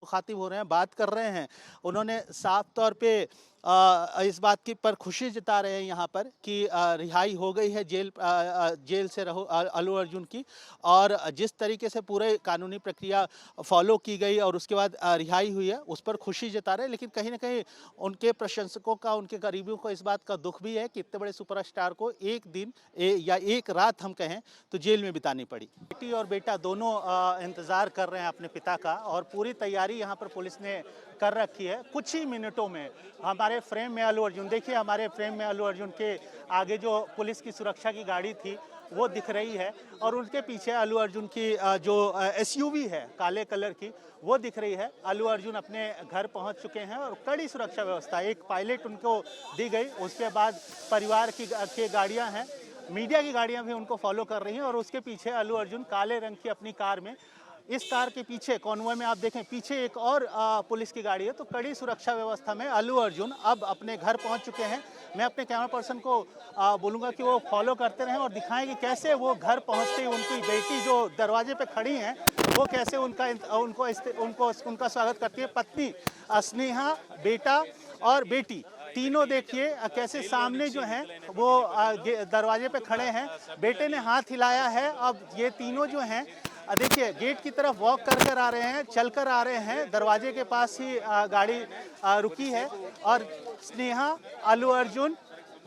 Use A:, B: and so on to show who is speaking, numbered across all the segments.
A: मुखातिब हो रहे हैं, बात कर रहे हैं। उन्होंने साफ तौर पे इस बात की पर खुशी जता रहे हैं यहाँ पर कि रिहाई हो गई है जेल से अल्लू अर्जुन की, और जिस तरीके से पूरे कानूनी प्रक्रिया फॉलो की गई और उसके बाद रिहाई हुई है, उस पर खुशी जता रहे हैं। लेकिन कहीं ना कहीं उनके प्रशंसकों का, उनके करीबियों को इस बात का दुख भी है कि इतने बड़े सुपरस्टार को एक दिन या एक रात हम कहें तो जेल में बितानी पड़ी। बेटी और बेटा दोनों इंतजार कर रहे हैं अपने पिता का, और पूरी तैयारी यहाँ पर पुलिस ने कर रखी है। कुछ ही मिनटों में हमारे फ्रेम में अल्लू अर्जुन, देखिए हमारे फ्रेम में अल्लू अर्जुन के आगे जो पुलिस की सुरक्षा की गाड़ी थी वो दिख रही है, और उनके पीछे अल्लू अर्जुन की जो एसयूवी है काले कलर की वो दिख रही है। अल्लू अर्जुन अपने घर पहुंच चुके हैं और कड़ी सुरक्षा व्यवस्था, एक पायलट उनको दी गई। उसके बाद परिवार की गाड़ियां हैं, मीडिया की गाड़ियां भी उनको फॉलो कर रही हैं, और उसके पीछे अल्लू अर्जुन काले रंग की अपनी कार में। इस कार के पीछे कॉन्वॉय में आप देखें पीछे एक और पुलिस की गाड़ी है। तो कड़ी सुरक्षा व्यवस्था में अल्लू अर्जुन अब अपने घर पहुंच चुके हैं। मैं अपने कैमरा पर्सन को बोलूँगा कि वो फॉलो करते रहें और दिखाएं कि कैसे वो घर पहुंचते ही उनकी बेटी जो दरवाजे पे खड़ी हैं वो कैसे उनका स्वागत करती है। पत्नी स्नेहा, बेटा और बेटी तीनों देखिए कैसे सामने जो हैं वो दरवाजे पे खड़े हैं। बेटे ने हाथ हिलाया है। अब ये तीनों जो हैं देखिए गेट की तरफ वॉक कर कर आ रहे हैं, चल कर आ रहे हैं। दरवाजे के पास ही गाड़ी रुकी है, और स्नेहा, अल्लू अर्जुन,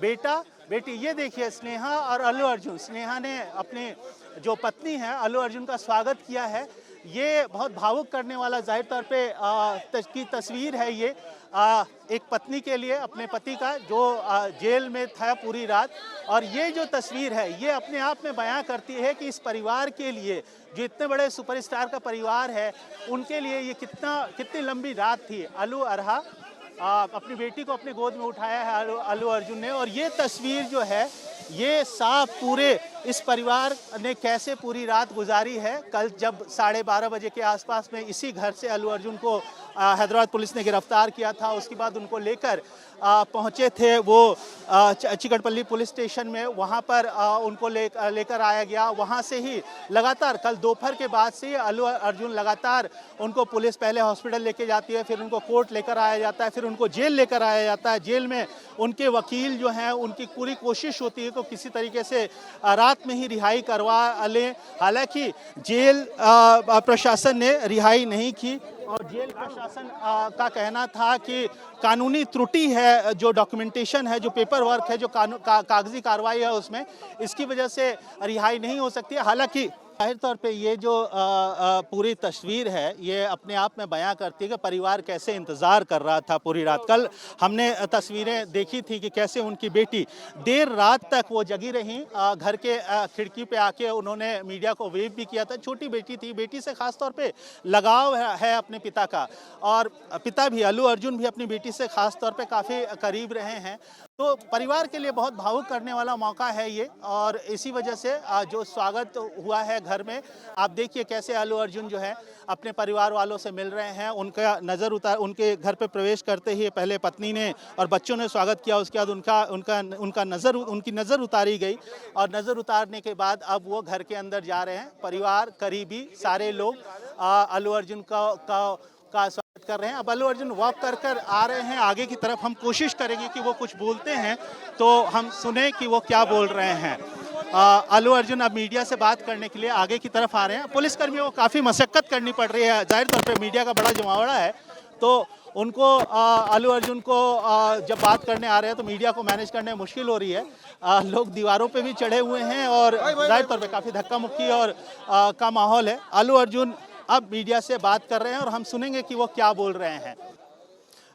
A: बेटा, बेटी, ये देखिए स्नेहा और अल्लू अर्जुन। स्नेहा ने अपने जो पत्नी है अल्लू अर्जुन का स्वागत किया है। ये बहुत भावुक करने वाला जाहिर तौर पे की तस्वीर है ये एक पत्नी के लिए अपने पति का जो जेल में था पूरी रात। और ये जो तस्वीर है ये अपने आप में बयां करती है कि इस परिवार के लिए, जो इतने बड़े सुपरस्टार का परिवार है, उनके लिए ये कितनी लंबी रात थी। अल्लू अरहा अपनी बेटी को अपने गोद में उठाया है अल्लू अर्जुन ने, और ये तस्वीर जो है ये साफ पूरे इस परिवार ने कैसे पूरी रात गुजारी है। कल जब 12:30 बजे के आसपास में इसी घर से अल्लू अर्जुन को हैदराबाद पुलिस ने गिरफ्तार किया था, उसके बाद उनको लेकर पहुंचे थे वो चिकटपल्ली पुलिस स्टेशन में। वहां पर उनको लेकर आया गया। वहां से ही लगातार कल दोपहर के बाद से अल्लू अर्जुन लगातार उनको पुलिस पहले हॉस्पिटल लेके जाती है, फिर उनको कोर्ट लेकर आया जाता है, फिर उनको जेल लेकर आया जाता है। जेल में उनके वकील जो हैं उनकी पूरी कोशिश होती है कि किसी तरीके से रात में ही रिहाई करवा लें। हालांकि जेल प्रशासन ने रिहाई नहीं की, और जेल प्रशासन का कहना था कि कानूनी त्रुटि है, जो डॉक्यूमेंटेशन है, जो पेपर वर्क है, जो कागजी कार्रवाई है उसमें, इसकी वजह से रिहाई नहीं हो सकती है। हालांकि जाहिर तौर पे ये जो पूरी तस्वीर है ये अपने आप में बयां करती है कि परिवार कैसे इंतज़ार कर रहा था पूरी रात। कल हमने तस्वीरें देखी थी कि कैसे उनकी बेटी देर रात तक वो जगी रहीं। घर के खिड़की पे आके उन्होंने मीडिया को वेव भी किया था। छोटी बेटी थी, बेटी से खास तौर पे लगाव है अपने पिता का, और पिता भी अल्लू अर्जुन भी अपनी बेटी से खास तौर पे काफ़ी करीब रहे हैं। तो परिवार के लिए बहुत भावुक करने वाला मौका है ये, और इसी वजह से जो स्वागत हुआ है घर में, आप देखिए कैसे अल्लू अर्जुन जो है अपने परिवार वालों से मिल रहे हैं। उनके घर पे प्रवेश करते ही पहले पत्नी ने और बच्चों ने स्वागत किया, उसके बाद उनकी नज़र उतारी गई, और नज़र उतारने के बाद अब वो घर के अंदर जा रहे हैं। परिवार, करीबी, सारे लोग अल्लू अर्जुन का स्वागत कर रहे हैं। अब अल्लू अर्जुन वॉक कर आ रहे हैं आगे की तरफ। हम कोशिश करेंगे कि वो कुछ बोलते हैं तो हम सुने कि वो क्या बोल रहे हैं। अल्लू अर्जुन अब मीडिया से बात करने के लिए आगे की तरफ आ रहे हैं। पुलिसकर्मियों को काफ़ी मशक्कत करनी पड़ रही है, जाहिर तौर पे मीडिया का बड़ा जमावड़ा है, तो उनको अल्लू अर्जुन को जब बात करने आ रहे हैं तो मीडिया को मैनेज करने में मुश्किल हो रही है। लोग दीवारों पे भी चढ़े हुए हैं, और जाहिर तौर पे काफ़ी धक्का मुक्की और का माहौल है। अल्लू अर्जुन अब मीडिया से बात कर रहे हैं और हम सुनेंगे कि वो क्या बोल रहे हैं।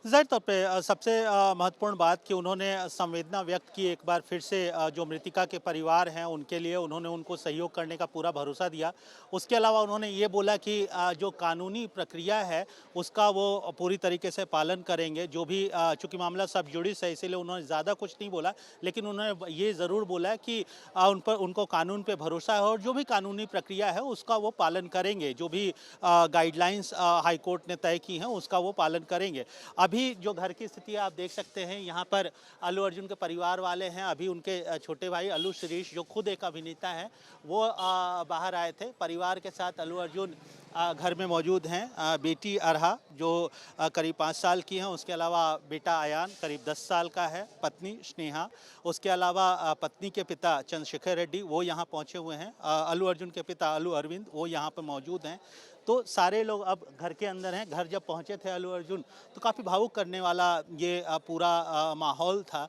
A: ज़ाहिर तौर पे सबसे महत्वपूर्ण बात कि उन्होंने संवेदना व्यक्त की एक बार फिर से। जो मृतिका के परिवार हैं उनके लिए उन्होंने उनको सहयोग करने का पूरा भरोसा दिया। उसके अलावा उन्होंने ये बोला कि जो कानूनी प्रक्रिया है उसका वो पूरी तरीके से पालन करेंगे। जो भी चूँकि मामला सब जुडिस है इसीलिए उन्होंने ज़्यादा कुछ नहीं बोला, लेकिन उन्होंने ये ज़रूर बोला कि उनको कानून पर भरोसा है, और जो भी कानूनी प्रक्रिया है उसका वो पालन करेंगे। जो भी गाइडलाइंस हाईकोर्ट ने तय की हैं उसका वो पालन करेंगे। अभी जो घर की स्थिति आप देख सकते हैं, यहाँ पर अल्लू अर्जुन के परिवार वाले हैं। अभी उनके छोटे भाई अल्लू शिरीष जो खुद एक अभिनेता है वो बाहर आए थे। परिवार के साथ अल्लू अर्जुन घर में मौजूद हैं। बेटी अरहा जो करीब 5 साल की हैं, उसके अलावा बेटा अयान करीब 10 साल का है, पत्नी स्नेहा, उसके अलावा पत्नी के पिता चंद्रशेखर रेड्डी वो यहाँ पहुँचे हुए हैं, अल्लू अर्जुन के पिता अल्लू अरविंद वो यहाँ पर मौजूद हैं। तो सारे लोग अब घर के अंदर हैं। घर जब पहुँचे थे अल्लू अर्जुन तो काफ़ी भावुक करने वाला ये पूरा माहौल था।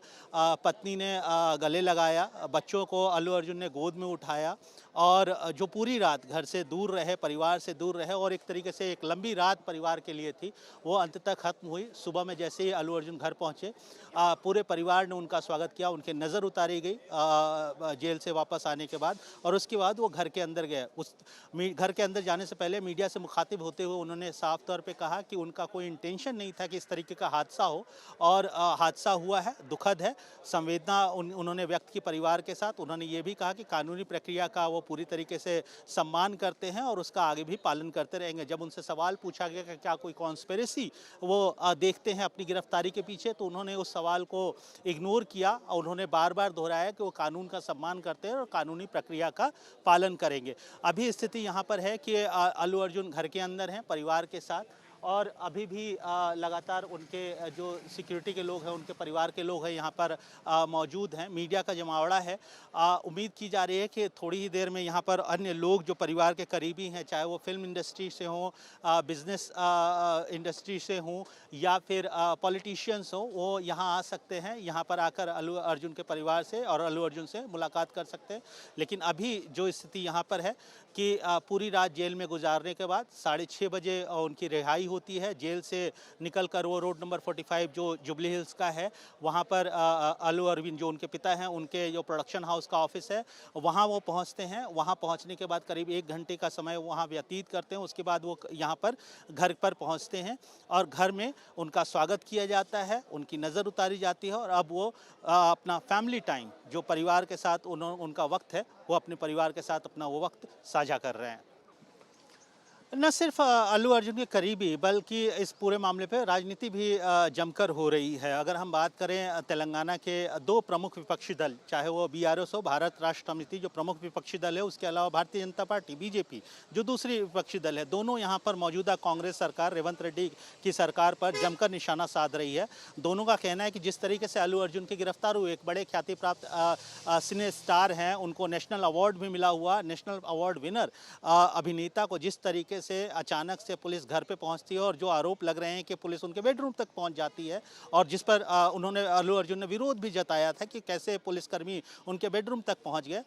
A: पत्नी ने गले लगाया, बच्चों को अल्लू अर्जुन ने गोद में उठाया और जो पूरी रात घर से दूर रहे, परिवार से दूर रहे और एक तरीके से एक लंबी रात परिवार के लिए थी, वो अंततः खत्म हुई। सुबह में जैसे ही अल्लू अर्जुन घर पहुँचे, पूरे परिवार ने उनका स्वागत किया, उनके नज़र उतारी गई जेल से वापस आने के बाद, और उसके बाद वो घर के अंदर गए। उस घर के अंदर जाने से पहले मीडिया से मुखातिब होते हुए उन्होंने साफ तौर पे कहा कि उनका कोई इंटेंशन नहीं था कि इस तरीके का हादसा हो, और हादसा हुआ है, दुखद है। संवेदना उन्होंने व्यक्त की परिवार के साथ। उन्होंने ये भी कहा कि कानूनी प्रक्रिया का वो पूरी तरीके से सम्मान करते हैं और उसका आगे भी पालन करते रहेंगे। जब उनसे सवाल पूछा गया कि क्या कोई कॉन्स्पिरेसी वो देखते हैं अपनी गिरफ्तारी के पीछे, तो उन्होंने उस सवाल को इग्नोर किया और उन्होंने बार बार दोहराया कि वो कानून का सम्मान करते हैं और कानूनी प्रक्रिया का पालन करेंगे। अभी स्थिति यहाँ पर है कि अल्लू अर्जुन घर के अंदर हैं परिवार के साथ, और अभी भी लगातार उनके जो सिक्योरिटी के लोग हैं, उनके परिवार के लोग हैं यहाँ पर मौजूद हैं। मीडिया का जमावड़ा है। उम्मीद की जा रही है कि थोड़ी ही देर में यहाँ पर अन्य लोग जो परिवार के करीबी हैं, चाहे वो फिल्म इंडस्ट्री से हों, बिजनेस इंडस्ट्री से हों या फिर पॉलिटिशियंस हों, वो यहाँ आ सकते हैं। यहाँ पर आकर अल्लू अर्जुन के परिवार से और अल्लू अर्जुन से मुलाकात कर सकते हैं। लेकिन अभी जो स्थिति यहाँ पर है कि पूरी रात जेल में गुजारने के बाद 6:30 बजे उनकी रिहाई होती है। जेल से निकलकर वो रोड नंबर 45 जो जुबली हिल्स का है, वहाँ पर अल्लू अरविंद जो उनके पिता हैं, उनके जो प्रोडक्शन हाउस का ऑफिस है, वहाँ वो पहुँचते हैं। वहाँ पहुँचने के बाद करीब 1 घंटे का समय वहाँ व्यतीत करते हैं। उसके बाद वो यहाँ पर घर पर पहुँचते हैं और घर में उनका स्वागत किया जाता है, उनकी नज़र उतारी जाती है और अब वो अपना फैमिली टाइम जो परिवार के साथ उनका वक्त है, वो अपने परिवार के साथ अपना वो वक्त साझा कर रहे हैं। न सिर्फ अल्लू अर्जुन के करीबी बल्कि इस पूरे मामले पे राजनीति भी जमकर हो रही है। अगर हम बात करें तेलंगाना के 2 प्रमुख विपक्षी दल, चाहे वो बीआरएस हो, भारत राष्ट्र समिति जो प्रमुख विपक्षी दल है, उसके अलावा भारतीय जनता पार्टी बीजेपी जो दूसरी विपक्षी दल है, दोनों यहाँ पर मौजूदा कांग्रेस सरकार रेवंत रेड्डी की सरकार पर जमकर निशाना साध रही है। दोनों का कहना है कि जिस तरीके से अल्लू अर्जुन की गिरफ्तार हुई, एक बड़े ख्याति प्राप्त सिने स्टार हैं, उनको नेशनल अवार्ड भी मिला हुआ, नेशनल अवार्ड विनर अभिनेता को जिस तरीके से अचानक से पुलिस घर पे पहुंचती है और जो आरोप लग रहे हैं कि पुलिस उनके बेडरूम तक पहुंच जाती है, और जिस पर उन्होंने अल्लू अर्जुन ने विरोध भी जताया था कि कैसे पुलिसकर्मी उनके बेडरूम तक पहुंच गए,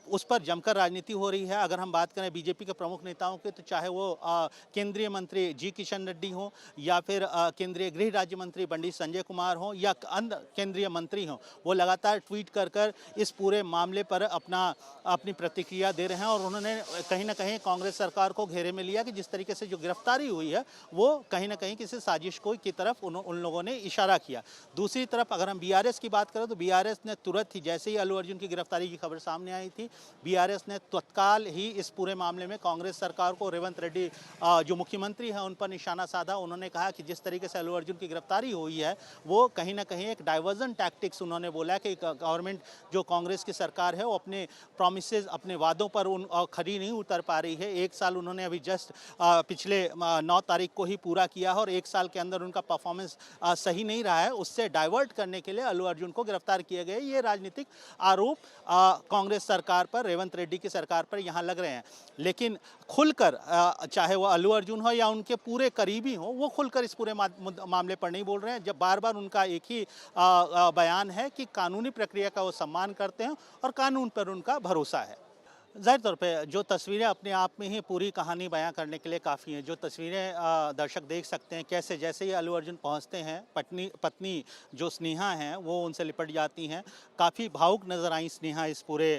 A: उस पर जमकर राजनीति हो रही है। अगर हम बात करें बीजेपी के प्रमुख नेताओं की, तो चाहे वो केंद्रीय मंत्री जी किशन रेड्डी हों या फिर केंद्रीय गृह राज्य मंत्री पंडित संजय कुमार हों या अन्य केंद्रीय मंत्री हों, वो लगातार ट्वीट कर कर इस पूरे मामले पर अपनी प्रतिक्रिया दे रहे हैं और उन्होंने कहीं ना कहीं कांग्रेस सरकार को घेरे में लिया कि जिस तरीके से जो गिरफ्तारी हुई है वो कहीं ना कहीं किसी साजिश को की तरफ उन लोगों ने इशारा किया। दूसरी तरफ अगर हम बीआरएस की बात करें तो बीआरएस ने तुरंत ही, जैसे ही अल्लू अर्जुन की गिरफ्तारी की खबर सामने आई थी, बीआरएस ने तत्काल ही इस पूरे मामले में कांग्रेस सरकार को, रेवंत रेड्डी जो मुख्यमंत्री हैं, उन पर निशाना साधा। उन्होंने कहा कि जिस तरीके से अल्लू अर्जुन की गिरफ्तारी हुई है वो कहीं ना कहीं एक डाइवर्जन टैक्टिक्स, उन्होंने बोला कि गवर्नमेंट जो कांग्रेस की सरकार है वो अपने प्रॉमिसेस, अपने वादों पर खरी नहीं उतर पा रही है। 1 साल उन्होंने अभी जस्ट पिछले 9 तारीख को ही पूरा किया है और 1 साल के अंदर उनका परफॉर्मेंस सही नहीं रहा है। उससे डाइवर्ट करने के लिए अल्लू अर्जुन को गिरफ्तार किए गए। ये राजनीतिक आरोप कांग्रेस सरकार पर, रेवंत रेड्डी की सरकार पर यहाँ लग रहे हैं। लेकिन खुलकर चाहे वो अल्लू अर्जुन हो या उनके पूरे करीबी हो, वो खुलकर इस पूरे मामले पर नहीं बोल रहे हैं। जब बार बार उनका एक ही बयान है कि कानूनी प्रक्रिया का वो सम्मान करते हैं और कानून पर उनका भरोसा है। ज़ाहिर तौर पे जो तस्वीरें अपने आप में ही पूरी कहानी बयां करने के लिए काफ़ी हैं। जो तस्वीरें दर्शक देख सकते हैं कैसे जैसे ही अल्लू अर्जुन पहुंचते हैं, पत्नी जो स्नेहा हैं वो उनसे लिपट जाती हैं। काफ़ी भावुक नज़र आई स्नेहा इस पूरे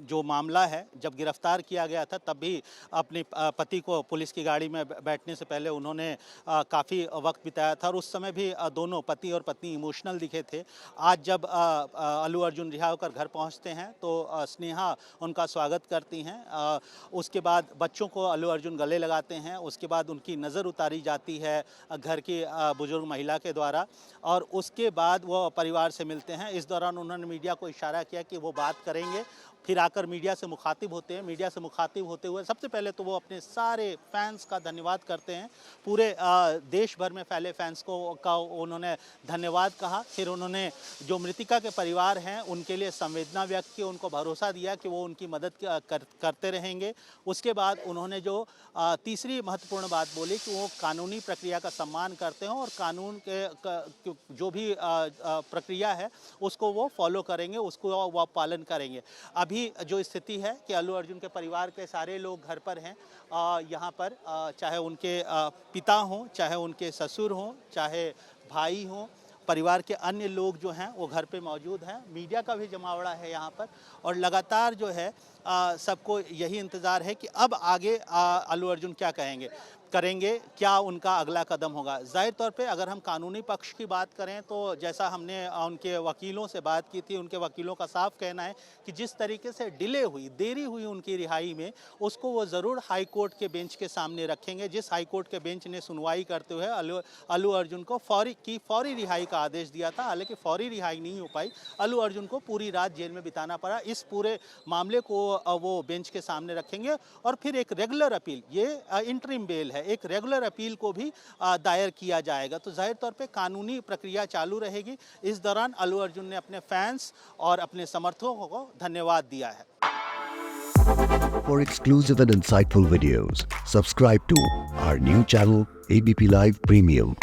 A: जो मामला है। जब गिरफ्तार किया गया था तब भी अपने पति को पुलिस की गाड़ी में बैठने से पहले उन्होंने काफ़ी वक्त बिताया था और उस समय भी दोनों पति और पत्नी इमोशनल दिखे थे। आज जब अल्लू अर्जुन रिहा होकर घर पहुँचते हैं तो स्नेहा उनका स्वागत करती हैं। उसके बाद बच्चों को अल्लू अर्जुन गले लगाते हैं। उसके बाद उनकी नज़र उतारी जाती है घर की बुजुर्ग महिला के द्वारा और उसके बाद वो परिवार से मिलते हैं। इस दौरान उन्होंने मीडिया को इशारा किया कि वो बात करेंगे। फिर आकर मीडिया से मुखातिब होते हैं। मीडिया से मुखातिब होते हुए सबसे पहले तो वो अपने सारे फैंस का धन्यवाद करते हैं। पूरे देश भर में फैले फैंस का उन्होंने धन्यवाद कहा। फिर उन्होंने जो मृतिका के परिवार हैं उनके लिए संवेदना व्यक्त की, उनको भरोसा दिया कि वो उनकी मदद करते रहेंगे। उसके बाद उन्होंने जो तीसरी महत्वपूर्ण बात बोली कि वो कानूनी प्रक्रिया का सम्मान करते हैं और कानून के जो भी प्रक्रिया है उसको वो फॉलो करेंगे, उसको वो पालन करेंगे। अभी जो स्थिति है कि अल्लू अर्जुन के परिवार के सारे लोग घर पर हैं, यहाँ पर चाहे उनके पिता हों, चाहे उनके ससुर हों, चाहे भाई हों, परिवार के अन्य लोग जो हैं वो घर पे मौजूद हैं। मीडिया का भी जमावड़ा है यहाँ पर और लगातार जो है सबको यही इंतज़ार है कि अब आगे अल्लू अर्जुन क्या करेंगे, क्या उनका अगला कदम होगा। ज़ाहिर तौर पे अगर हम कानूनी पक्ष की बात करें तो जैसा हमने उनके वकीलों से बात की थी, उनके वकीलों का साफ कहना है कि जिस तरीके से देरी हुई उनकी रिहाई में, उसको वो ज़रूर हाई कोर्ट के बेंच के सामने रखेंगे। जिस हाई कोर्ट के बेंच ने सुनवाई करते हुए अल्लू अर्जुन को फौरी रिहाई का आदेश दिया था। हालांकि फौरी रिहाई नहीं हो पाई, अल्लू अर्जुन को पूरी रात जेल में बिताना पड़ा। इस पूरे मामले को वो बेंच के सामने रखेंगे और फिर एक रेगुलर अपील, ये इंटरिम बेल है, एक रेगुलर अपील को भी दायर किया जाएगा। तो जाहिर तौर पे कानूनी प्रक्रिया चालू रहेगी। इस दौरान अल्लू अर्जुन ने अपने फैंस और अपने समर्थकों को धन्यवाद दिया है।
B: For exclusive and insightful videos, subscribe to our new channel ABP Live Premium.